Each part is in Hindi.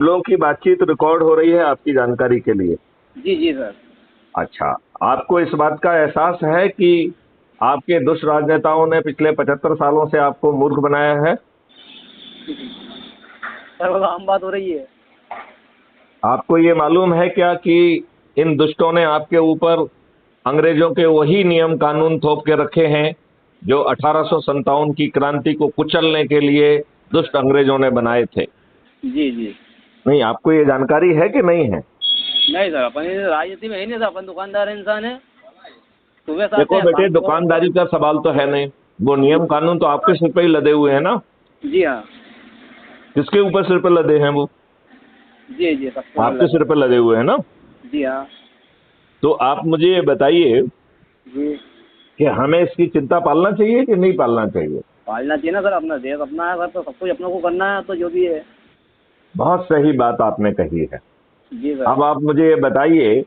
लोगों की बातचीत रिकॉर्ड हो रही है आपकी जानकारी के लिए। जी जी सर। अच्छा, आपको इस बात का एहसास है कि आपके दुष्ट राजनेताओं ने पिछले 75 सालों से आपको मूर्ख बनाया है? सर वो तो आम बात हो रही है। आपको ये मालूम है क्या कि इन दुष्टों ने आपके ऊपर अंग्रेजों के वही नियम कानून थोप के रखे हैं जो 1857 की क्रांति को कुचलने के लिए दुष्ट अंग्रेजों ने बनाए थे? जी जी। नहीं, आपको ये जानकारी है कि नहीं है? नहीं सर, अपन ये राजनीति में है नहीं सर, अपन दुकानदार इंसान है। सुबह से आते देखो हैं, बेटे, शाम को। दुकानदारी का सवाल तो है नहीं, वो नियम कानून तो आपके सिर पे ही लदे हुए हैं ना। जी हाँ। किसके ऊपर सिर पे लदे हैं वो? जी जी, सबसे आपके अलग। सिर पे लदे हुए हैं ना। जी हाँ। तो आप मुझे ये बताइए जी। कि हमें इसकी चिंता पालना चाहिए कि नहीं पालना चाहिए? पालना चाहिए ना सर, अपना देश अपना है सर, तो सब कुछ अपने को करना है, तो जो भी है। बहुत सही बात आपने कही है। जी सर। अब आप मुझे ये बताइए,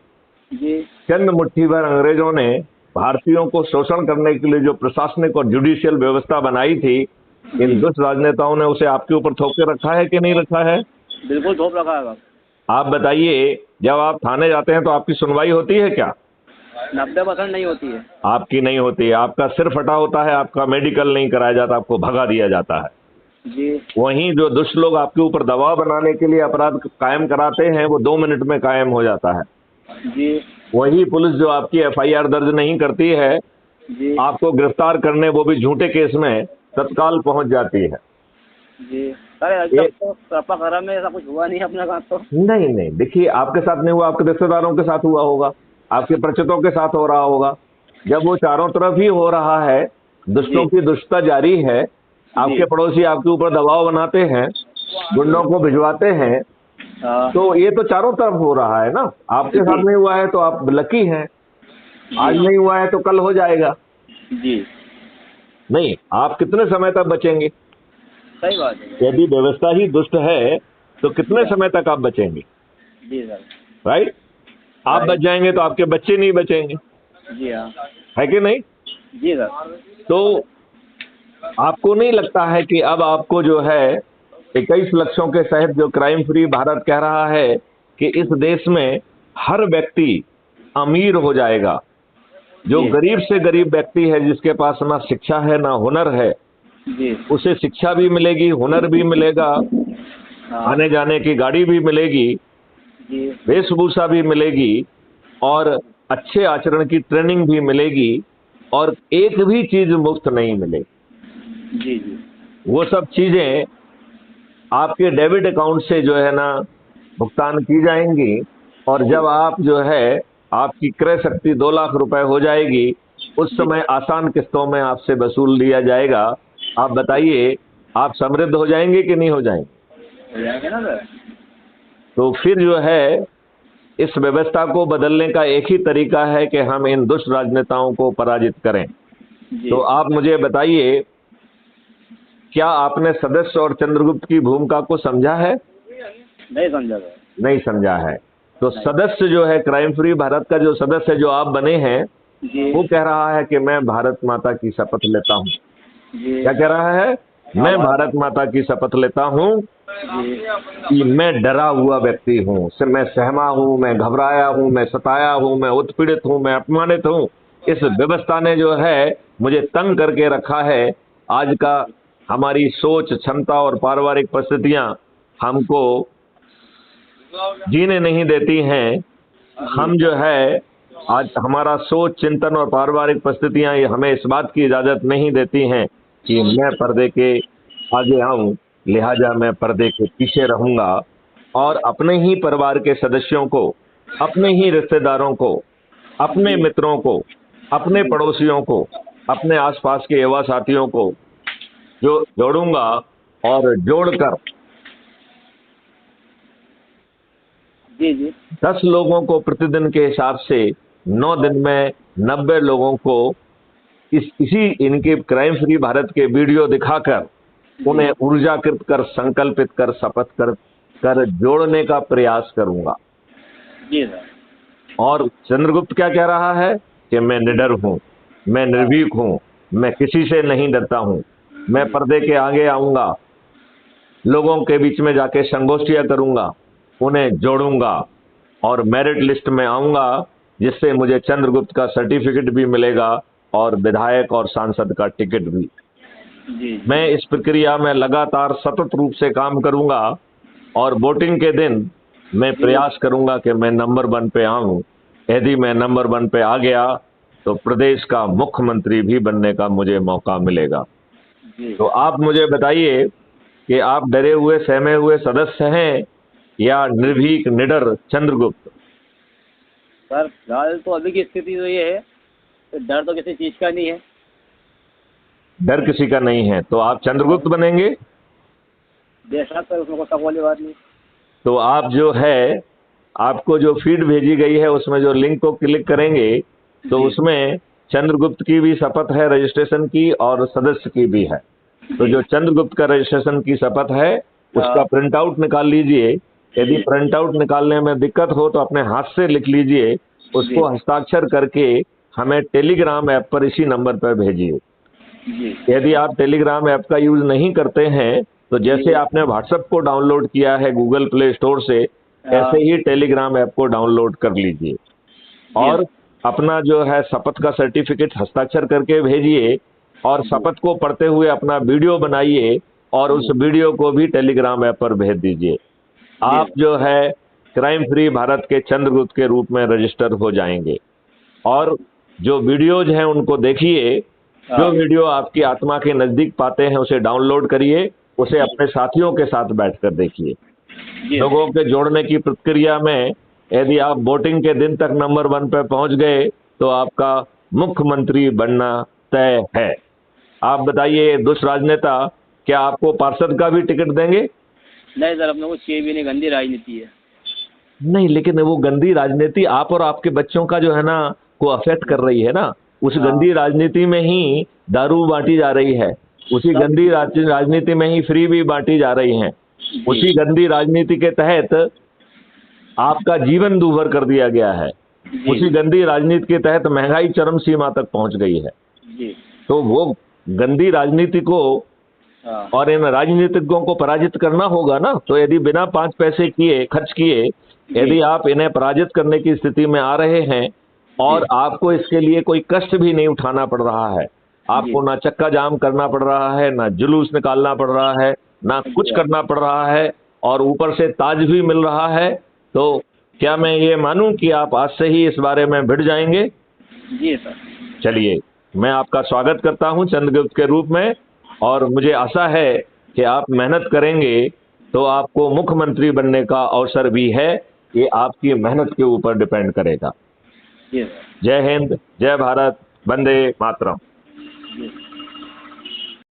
जी चंद मुट्ठी भर अंग्रेजों ने भारतीयों को शोषण करने के लिए जो प्रशासनिक और जुडिशियल व्यवस्था बनाई थी, इन जी। दुष्ट राजनेताओं ने उसे आपके ऊपर थोप के रखा है कि नहीं रखा है? बिल्कुल थोप रखा है सर। आप बताइए, जब आप थाने जाते हैं तो आपकी सुनवाई होती है क्या? 90% नहीं होती है। आपकी नहीं होती है, आपका सिर फटा होता है, आपका मेडिकल नहीं कराया जाता, आपको भगा दिया जाता है। जी वहीं जो दुष्ट लोग आपके ऊपर दबाव बनाने के लिए अपराध कायम कराते हैं वो 2 मिनट में कायम हो जाता है। जी। वही पुलिस जो आपकी एफआईआर दर्ज नहीं करती है, जी आपको गिरफ्तार करने वो भी झूठे केस में तत्काल पहुंच जाती है। जी। सर अभी ये तक तो कृपा करा में ऐसा कुछ हुआ नहीं है अपने साथ तो। नहीं नहीं, देखिए, आपके साथ नहीं हुआ, आपके रिश्तेदारों के साथ हुआ होगा, आपके परिचितों के साथ हो रहा होगा। जब वो चारों तरफ ही हो रहा है, दुष्टों जी की दुष्टता जारी है, जी। आपके पड़ोसी आपके ऊपर दबाव बनाते हैं, गुंडों को भिजवाते हैं, हाँ। तो ये तो चारों तरफ हो रहा है ना। आपके जी साथ नहीं हुआ है तो आप लकी हैं, आज जी। नहीं हुआ है तो कल हो जाएगा। जी नहीं, आप कितने समय तक बचेंगे? सही बात है। यदि व्यवस्था ही दुष्ट है तो जी कितने हाँ। समय तक आप बचेंगे? जी सर। राइट? आप बच राइट। जाएंगे तो आपके बच्चे नहीं बचेंगे, जी हाँ। है कि नहीं? जी सर। तो आपको नहीं लगता है कि अब आपको जो है 21 लक्षों के सहित जो क्राइम फ्री भारत कह रहा है कि इस देश में हर व्यक्ति अमीर हो जाएगा? जो जी गरीब से गरीब व्यक्ति है, जिसके पास ना शिक्षा है ना हुनर है, जी। उसे शिक्षा भी मिलेगी, हुनर भी मिलेगा, हाँ। आने जाने की गाड़ी भी मिलेगी, जी वेशभूषा भी मिलेगी, और अच्छे आचरण की ट्रेनिंग भी मिलेगी, और एक भी चीज मुफ्त नहीं मिलेगी। जी। जी वो सब चीजें आपके डेबिट अकाउंट से जो है ना भुगतान की जाएंगी, और जी। जब आप जो है आपकी क्रय शक्ति 2 लाख रुपए हो जाएगी, उस जी समय आसान किस्तों में आपसे वसूल लिया जाएगा। आप बताइए, आप समृद्ध हो जाएंगे कि नहीं हो जाएंगे? हो जाएंगे ना सर। तो फिर जो है, इस व्यवस्था को बदलने का एक ही तरीका है कि हम इन दुष्ट राजनेताओं को पराजित करें। जी। तो आप मुझे बताइए, क्या आपने सदस्य और चंद्रगुप्त की भूमिका को समझा है? नहीं समझा सर। नहीं समझा है। तो नहीं। सदस्य जो है, क्राइम फ्री भारत का जो सदस्य जो आप बने हैं, जी वो कह रहा है कि मैं भारत माता की शपथ लेता हूँ। जी। क्या कह रहा है? मैं आभार। भारत माता की शपथ लेता हूँ जी कि मैं डरा हुआ व्यक्ति हूँ, मैं सहमा हूँ, मैं घबराया हूँ, मैं सताया हूँ, मैं उत्पीड़ित हूँ, मैं अपमानित हूँ। इस व्यवस्था ने जो है मुझे तंग करके रखा है। आज का हमारी सोच, क्षमता और पारिवारिक परिस्थितियां हमको जीने नहीं देती हैं। जी। हम जो है, आज हमारा सोच, चिंतन और पारिवारिक परिस्थितियां ये हमें इस बात की इजाजत नहीं देती हैं कि मैं पर्दे के आगे आऊं, लिहाजा मैं पर्दे के पीछे रहूंगा, और अपने ही परिवार के सदस्यों को, अपने ही रिश्तेदारों को, अपने जी मित्रों को, अपने जी। पड़ोसियों को, अपने आसपास के युवा साथियों को जो जोड़ूंगा, और जोड़कर जी जी। 10 लोगों को प्रतिदिन के हिसाब से 9 दिन में 90 लोगों को इसी इनके क्राइम फ्री भारत के वीडियो दिखाकर जी उन्हें ऊर्जाकृत कर, संकल्पित कर, शपथ कर जोड़ने का प्रयास करूंगा। जी सर। और चंद्रगुप्त क्या कह रहा है कि मैं निडर हूं, मैं हाँ। निर्भीक हूं, मैं किसी से नहीं डरता हूं, मैं जी पर्दे के आगे आऊंगा, लोगों के बीच में जाके संगोष्ठियां करूंगा, उन्हें जोड़ूंगा और मेरिट लिस्ट में आऊंगा, जिससे मुझे चंद्रगुप्त का सर्टिफिकेट भी मिलेगा और विधायक और सांसद का टिकट भी। जी मैं इस प्रक्रिया में लगातार सतत रूप से काम करूंगा और वोटिंग के दिन मैं प्रयास करूंगा कि मैं नंबर 1 पे आऊं। यदि मैं नंबर 1 पे आ गया तो प्रदेश का मुख्यमंत्री भी बनने का मुझे मौका मिलेगा। जी। तो आप मुझे बताइए कि आप डरे हुए सहमे हुए सदस्य हैं या निर्भीक निडर चंद्रगुप्त? सर फिलहाल तो अभी की स्थिति तो ये है कि डर तो किसी चीज़ का नहीं है। डर किसी का नहीं है, तो आप चंद्रगुप्त बनेंगे। बेशक सर, उसमें कोई शक वाली बात नहीं। तो आप जो है, आपको जो फीड भेजी गई है उसमें जो लिंक को क्लिक करेंगे तो जी। उसमें चंद्रगुप्त की भी शपथ है रजिस्ट्रेशन की और सदस्य की भी है। तो जो चंद्रगुप्त का रजिस्ट्रेशन की शपथ है उसका प्रिंट आउट निकाल लीजिए। यदि प्रिंट आउट निकालने में दिक्कत हो तो अपने हाथ से लिख लीजिए, उसको हस्ताक्षर करके हमें टेलीग्राम ऐप पर इसी नंबर पर भेजिए। जी। यदि आप टेलीग्राम ऐप का यूज नहीं करते हैं तो जैसे आपने व्हाट्सएप को डाउनलोड किया है गूगल प्ले स्टोर से, ऐसे ही टेलीग्राम ऐप को डाउनलोड कर लीजिए और अपना जो है शपथ का सर्टिफिकेट हस्ताक्षर करके भेजिए और शपथ को पढ़ते हुए अपना वीडियो बनाइए और उस वीडियो को भी टेलीग्राम ऐप पर भेज दीजिए। आप जो है क्राइम फ्री भारत के चंद्रगुप्त के रूप में रजिस्टर हो जाएंगे। और जो वीडियोज हैं उनको देखिए, जो वीडियो आपकी आत्मा के नजदीक पाते हैं उसे डाउनलोड करिए, उसे अपने साथियों के साथ बैठकर देखिए। लोगों के जोड़ने की प्रक्रिया में यदि आप वोटिंग के दिन तक नंबर 1 पे पहुंच गए तो आपका मुख्यमंत्री बनना तय है। आप बताइए दुष्ट राजनेता, क्या आपको पार्षद का भी टिकट देंगे? नहीं सर, अपने को चाहिए भी नहीं, गंदी राजनीति है। नहीं, लेकिन वो गंदी राजनीति आप और आपके बच्चों का जो है ना को अफेक्ट कर रही है ना। उस गंदी राजनीति में ही दारू बांटी जा रही है, उसी गंदी राजनीति में ही फ्री भी बांटी जा रही है, उसी गंदी राजनीति के तहत आपका जीवन दूभर कर दिया गया है, उसी गंदी राजनीति के तहत महंगाई चरम सीमा तक पहुंच गई है। तो वो गंदी राजनीति को और इन राजनीतिज्ञों को पराजित करना होगा ना। तो यदि बिना 5 पैसे खर्च किए यदि आप इन्हें पराजित करने की स्थिति में आ रहे हैं और आपको इसके लिए कोई कष्ट भी नहीं उठाना पड़ रहा है, आपको ना चक्का जाम करना पड़ रहा है, ना जुलूस निकालना पड़ रहा है, ना कुछ करना पड़ रहा है और ऊपर से ताज भी मिल रहा है, तो क्या मैं ये मानूं कि आप आज से ही इस बारे में भिड़ जाएंगे? जी सर। चलिए, मैं आपका स्वागत करता हूं चंद्रगुप्त के रूप में और मुझे आशा है कि आप मेहनत करेंगे तो आपको मुख्यमंत्री बनने का अवसर भी है। ये आपकी मेहनत के ऊपर डिपेंड करेगा। जय हिंद, जय भारत, वंदे मातरम।